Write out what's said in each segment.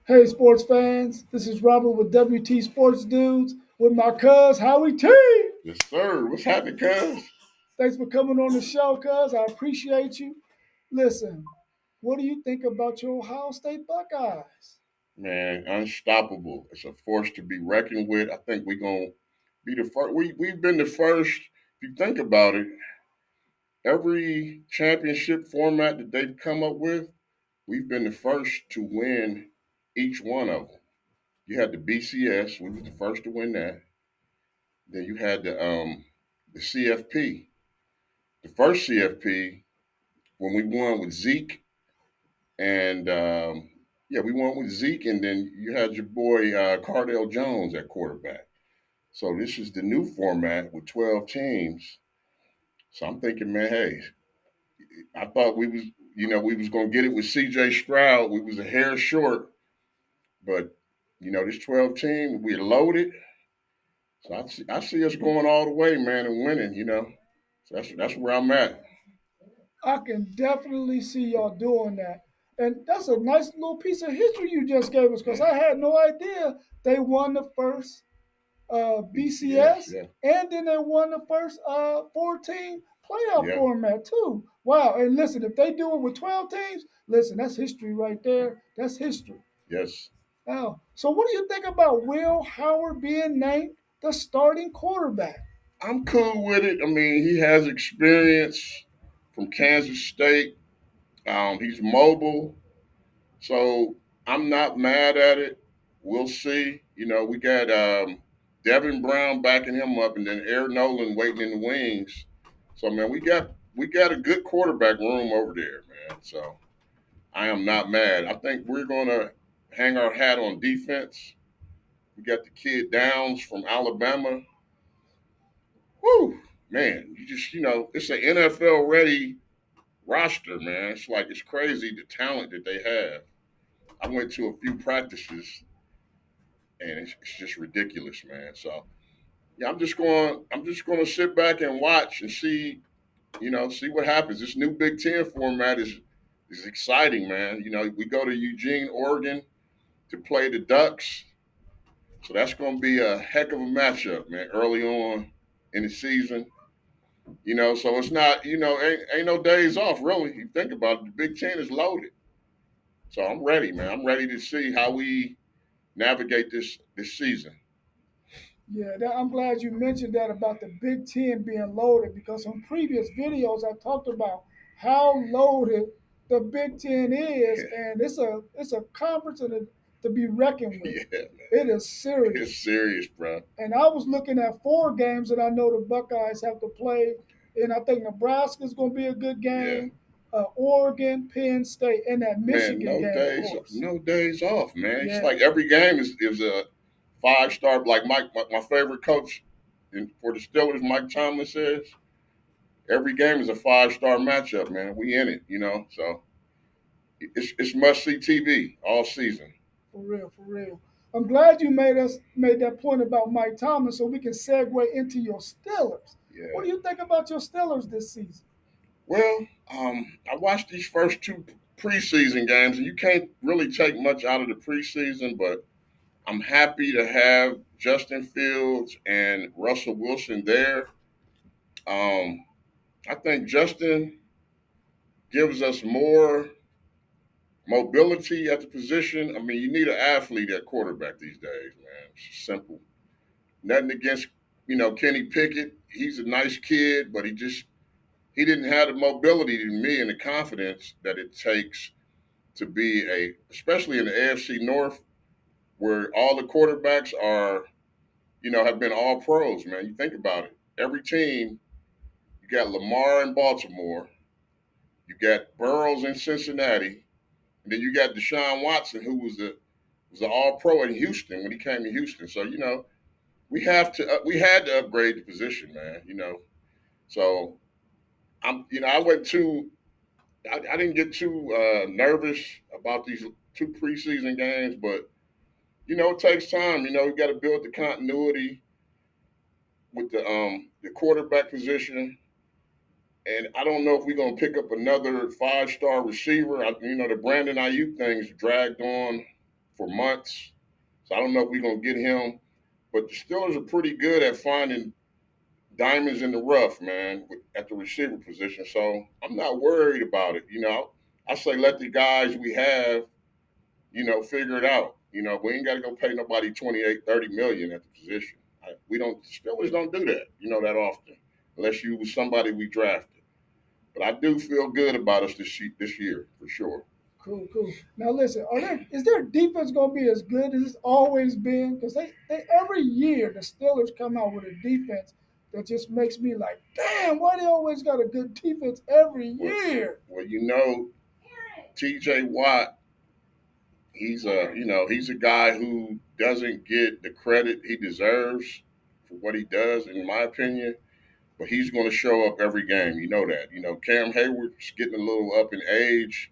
Hey, sports fans, this is Robert with WT Sports Dudes with my cuz, Howie T. Yes, sir. What's happening, cuz? Thanks for coming on the show, cuz. I appreciate you. Listen, what do you think about your Ohio State Buckeyes? Man, unstoppable. It's a force to be reckoned with. I think we're gonna be the first. We've been the first. If you think about it, every championship format that they've come up with, we've been the first to win each one of them. You had the BCS. We was the first to win that. Then you had the CFP. The first CFP when we won with Zeke and yeah, we went with Zeke, and then you had your boy Cardell Jones at quarterback. So this is the new format with 12 teams. So I'm thinking, man, hey, I thought we was gonna get it with C.J. Stroud. We was a hair short, but this 12 team, we loaded. So I see us going all the way, man, and winning. So that's where I'm at. I can definitely see y'all doing that. And that's a nice little piece of history you just gave us because Yeah, I had no idea they won the first BCS, BCS, yeah, and then they won the first 14 playoff yeah, format too. Wow! And listen, if they do it with 12 teams, listen, that's history right there. That's history. yes. Now, so what do you think about Will Howard being named the starting quarterback? I'm cool with it. I mean, he has experience from Kansas State. He's mobile, so I'm not mad at it. We'll see. We got Devin Brown backing him up, and then Air Nolan waiting in the wings. So man, we got a good quarterback room over there, man. So I am not mad. I think we're gonna hang our hat on defense. We got the kid Downs from Alabama. Whew, man, it's an NFL ready roster, man. It's crazy the talent that they have. I went to a few practices and it's just ridiculous, man. So yeah, I'm just going to sit back and watch and see what happens. This new Big Ten format is exciting, man. We go to Eugene, Oregon to play the Ducks, so that's going to be a heck of a matchup, man. Early on in the season, so it's not, ain't no days off really. You think about it, the Big Ten is loaded, so I'm ready, man. I'm ready to see how we navigate this season. Yeah, I'm glad you mentioned that about the Big Ten being loaded because on previous videos I talked about how loaded the Big Ten is, and it's a conference to be reckoned with. Yeah, man. It is It's serious. serious, bro. And I was looking at four games that I know the Buckeyes have to play, and I think Nebraska's going to be a good Yeah, game. Oregon, Penn State, and that man. Michigan No game, of days, course. no days off, man. It's Yeah, like every game is a 5 star. Like my favorite coach for the Steelers, Mike Tomlin says, every game is a 5 star matchup, man. We in it, So it's must see TV all season. for real, for real. I'm glad you made that point about Mike Thomas, so we can segue into your Steelers. What Yeah. do you think about your Steelers this season? Well, I watched these first two preseason games, and you can't really take much out of the preseason, but I'm happy to have Justin Fields and Russell Wilson there. Um, I think Justin gives us more mobility at the position. I mean, you need an athlete at quarterback these days, man. It's simple. Nothing against, Kenny Pickett. He's a nice kid, but he didn't have the mobility to me and the confidence that it takes to be especially in the AFC North, where all the quarterbacks have been all pros, man. You think about it. Every team, you got Lamar in Baltimore, you got Burrows in Cincinnati, and then you got Deshaun Watson, who was an All Pro in Houston when he came to Houston. So we had to upgrade the position, man. So I went too. I didn't get too nervous about these two preseason games, but it takes time. You got to build the continuity with the quarterback position. And I don't know if we're gonna pick up another 5 star receiver. The Brandon Ayuk thing's dragged on for months. So I don't know if we're gonna get him. But the Steelers are pretty good at finding diamonds in the rough, man, at the receiver position. So I'm not worried about it. I say let the guys we have, figure it out. We ain't got to go pay nobody 28, 30 million at the position. We don't. Steelers don't do that, that often, unless you was somebody we drafted. But I do feel good about us this year for sure. Cool, cool. Now listen, is their defense gonna be as good as it's always been? Because they every year the Steelers come out with a defense that just makes me like, damn, why they always got a good defense every year? Well, T.J. Watt, he's a guy who doesn't get the credit he deserves for what he does, in my opinion. But he's going to show up every game. You know that. Cam Hayward's getting a little up in age,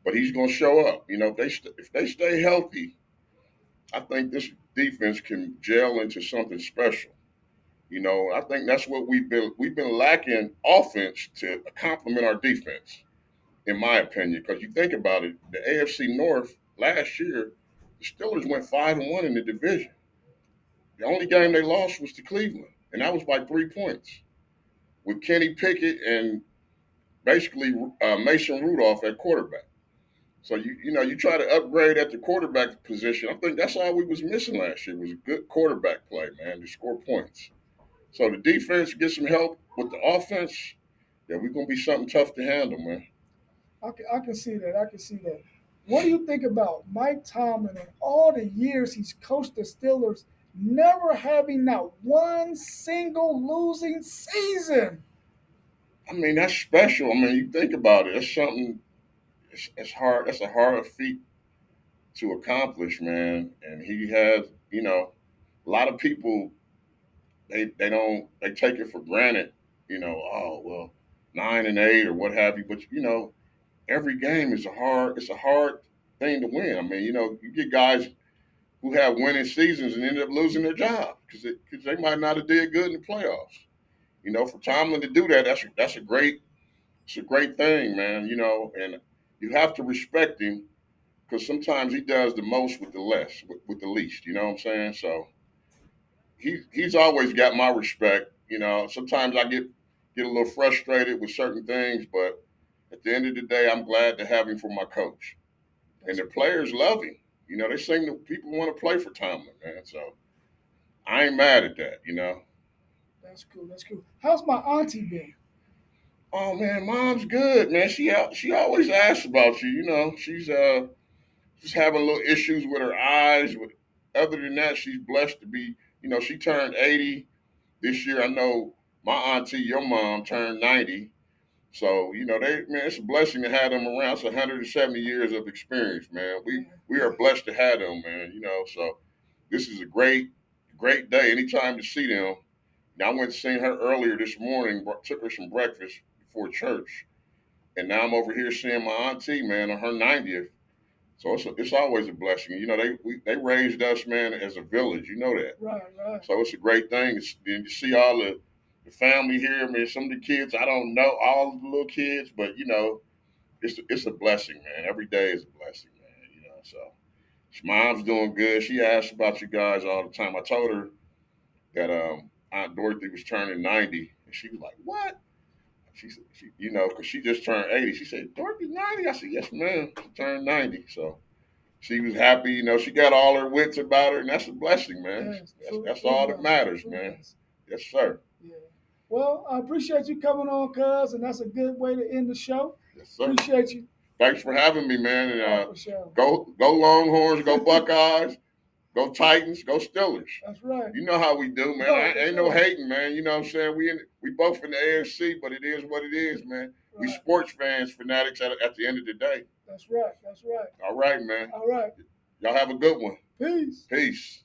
but he's going to show up. If they stay healthy, I think this defense can gel into something special. I think that's what we've been lacking offense to complement our defense, in my opinion. Because you think about it, the AFC North last year, the Steelers went 5-1 in the division. The only game they lost was to Cleveland, and that was by 3 points with Kenny Pickett and basically Mason Rudolph at quarterback. So you try to upgrade at the quarterback position. I think that's all we was missing last year was a good quarterback play, man, to score points. So the defense get some help with the offense. Yeah, we're gonna be something tough to handle, man. I can see that. I can see that. What do you think about Mike Tomlin and all the years he's coached the Steelers, never having not one single losing season? I mean, that's special. I mean, you think about it. That's something. It's hard. That's a hard feat to accomplish, man. And he has, a lot of people they take it for granted. Oh well, 9-8 or what have you. But every game is a hard thing to win. I mean, you get guys who have winning seasons and end up losing their job because they might not have did good in the playoffs. For Tomlin to do that, that's a great thing, man. And you have to respect him because sometimes he does the most with the less, with the least. You know what I'm saying? So he's always got my respect. Sometimes I get a little frustrated with certain things, but at the end of the day, I'm glad to have him for my coach, and the players love him. They seem that people want to play for Tomlin, man. So I ain't mad at that. That's cool. That's cool. How's my auntie been? Oh man, mom's good, man. She always asks about you. She's just having little issues with her eyes. But other than that, she's blessed to be. She turned 80 this year. I know my auntie, your mom, turned 90. So it's a blessing to have them around. It's 170 years of experience, man. We are blessed to have them, man. So this is a great day. Anytime to see them. Now I went to see her earlier this morning. Took her some breakfast before church, and now I'm over here seeing my auntie, man, on her 90th. So it's always a blessing. They raised us, man, as a village. You know that. Right, right. So it's a great thing. Then you see all the family here. I mean, some of the kids, I don't know all of the little kids, but it's a blessing, man. Every day is a blessing, man. So mom's doing good. She asks about you guys all the time. I told her that Aunt Dorothy was turning 90, and she was like, "What?" She said, because she just turned 80. She said, "Dorothy's 90." I said, "Yes, ma'am. She turned 90." So she was happy. She got all her wits about her, and that's a blessing, man. Yes, That's all that matters, man. Yes, sir. Yeah. Well, I appreciate you coming on, Cuz, and that's a good way to end the show. Yes, sir. Appreciate you. Thanks for having me, man. And For sure. go Longhorns, go Buckeyes, go Titans, go Steelers. That's right. You know how we do, man. Ain't no hating, man. You know what I'm saying? We both in the AFC, but it is what it is, man. Right. We sports fans, fanatics at the end of the day. That's right. That's right. All right, man. All right. Y'all have a good one. Peace. Peace.